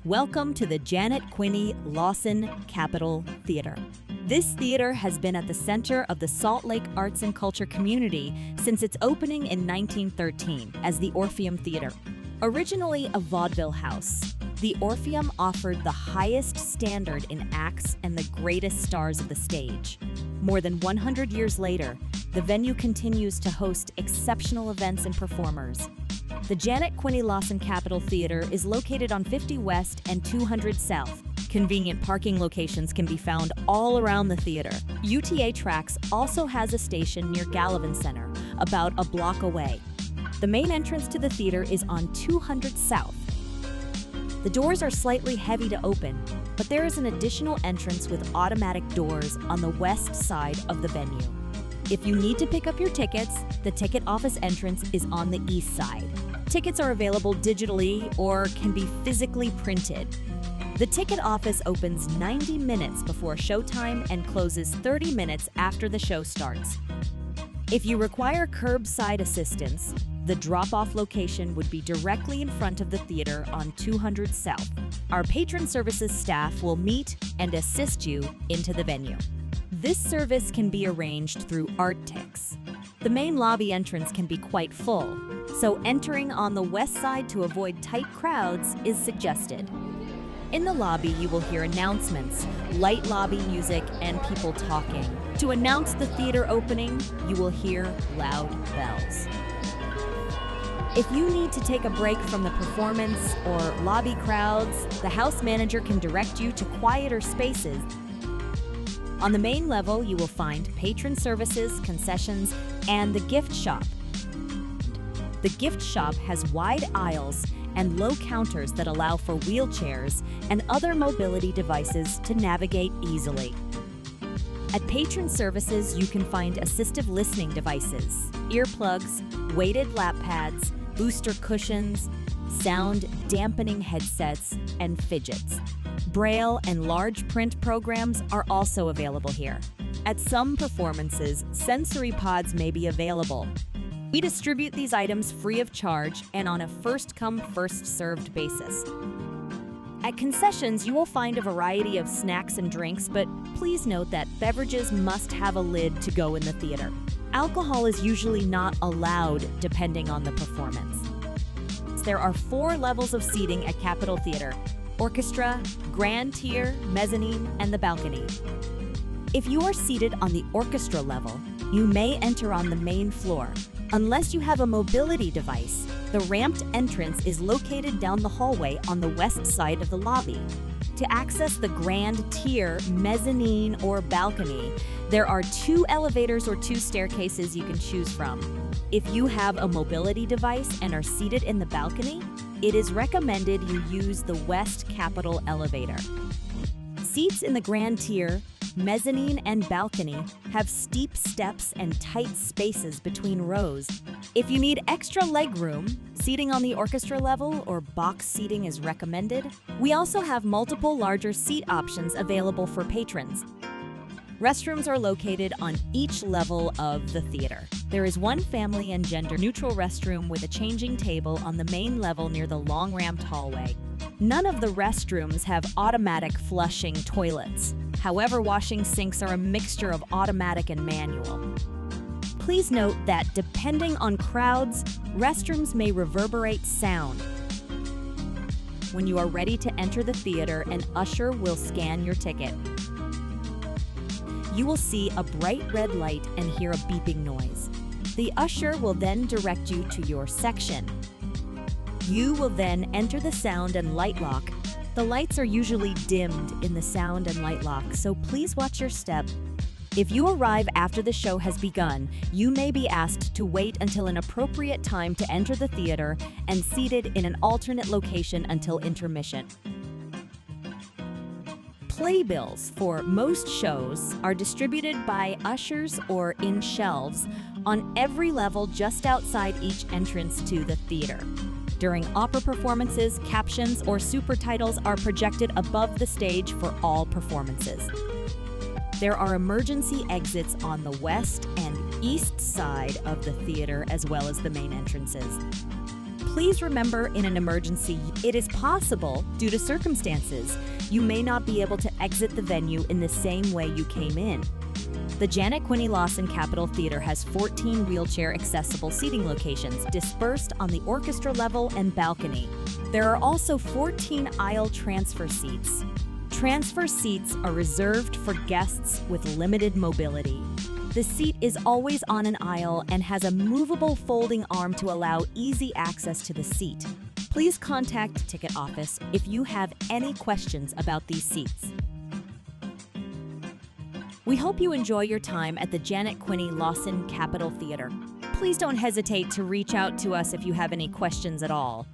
Welcome to the Janet Quinney Lawson Capitol Theater. This theater has been at the center of the Salt Lake arts and culture community since its opening in 1913 as the Orpheum Theater. Originally a vaudeville house, the Orpheum offered the highest standard in acts and the greatest stars of the stage. More than 100 years later, the venue continues to host exceptional events and performers. The Janet Quinney Lawson Capitol Theater is located on 50 West and 200 South. Convenient parking locations can be found all around the theater. UTA Tracks also has a station near Gallivan Center, about a block away. The main entrance to the theater is on 200 South. The doors are slightly heavy to open, but there is an additional entrance with automatic doors on the west side of the venue. If you need to pick up your tickets, the ticket office entrance is on the east side. Tickets are available digitally or can be physically printed. The ticket office opens 90 minutes before showtime and closes 30 minutes after the show starts. If you require curbside assistance, the drop-off location would be directly in front of the theater on 200 South. Our patron services staff will meet and assist you into the venue. This service can be arranged through ArtTix. The main lobby entrance can be quite full, so entering on the west side to avoid tight crowds is suggested. In the lobby, you will hear announcements, light lobby music, and people talking. To announce the theater opening, you will hear loud bells. If you need to take a break from the performance or lobby crowds, the house manager can direct you to quieter spaces. On the main level, you will find patron services, concessions, and the gift shop. The gift shop has wide aisles and low counters that allow for wheelchairs and other mobility devices to navigate easily. At patron services, you can find assistive listening devices, earplugs, weighted lap pads, booster cushions, sound dampening headsets, and fidgets. Braille and large print programs are also available here. At some performances, sensory pods may be available. We distribute these items free of charge and on a first-come, first-served basis. At concessions, you will find a variety of snacks and drinks, but please note that beverages must have a lid to go in the theater. Alcohol is usually not allowed depending on the performance. There are 4 levels of seating at Capitol Theater: orchestra, grand tier, mezzanine, and the balcony. If you are seated on the orchestra level, you may enter on the main floor. Unless you have a mobility device, the ramped entrance is located down the hallway on the west side of the lobby. To access the grand tier, mezzanine, or balcony, there are 2 elevators or 2 staircases you can choose from. If you have a mobility device and are seated in the balcony, it is recommended you use the West Capitol elevator. Seats in the grand tier, mezzanine, and balcony have steep steps and tight spaces between rows. If you need extra legroom, seating on the orchestra level or box seating is recommended. We also have multiple larger seat options available for patrons. Restrooms are located on each level of the theater. There is one family and gender-neutral restroom with a changing table on the main level near the long-ramped hallway. None of the restrooms have automatic flushing toilets. However, washing sinks are a mixture of automatic and manual. Please note that depending on crowds, restrooms may reverberate sound. When you are ready to enter the theater, an usher will scan your ticket. You will see a bright red light and hear a beeping noise. The usher will then direct you to your section. You will then enter the sound and light lock. The lights are usually dimmed in the sound and light lock, so please watch your step. If you arrive after the show has begun, you may be asked to wait until an appropriate time to enter the theater and seated in an alternate location until intermission. Playbills for most shows are distributed by ushers or in shelves on every level just outside each entrance to the theater. During opera performances, captions or super titles are projected above the stage for all performances. There are emergency exits on the west and east side of the theater as well as the main entrances. Please remember, in an emergency, it is possible, due to circumstances, you may not be able to exit the venue in the same way you came in. The Janet Quinney Lawson Capitol Theater has 14 wheelchair-accessible seating locations dispersed on the orchestra level and balcony. There are also 14 aisle transfer seats. Transfer seats are reserved for guests with limited mobility. The seat is always on an aisle and has a movable folding arm to allow easy access to the seat. Please contact the ticket office if you have any questions about these seats. We hope you enjoy your time at the Janet Quinney Lawson Capitol Theater. Please don't hesitate to reach out to us if you have any questions at all.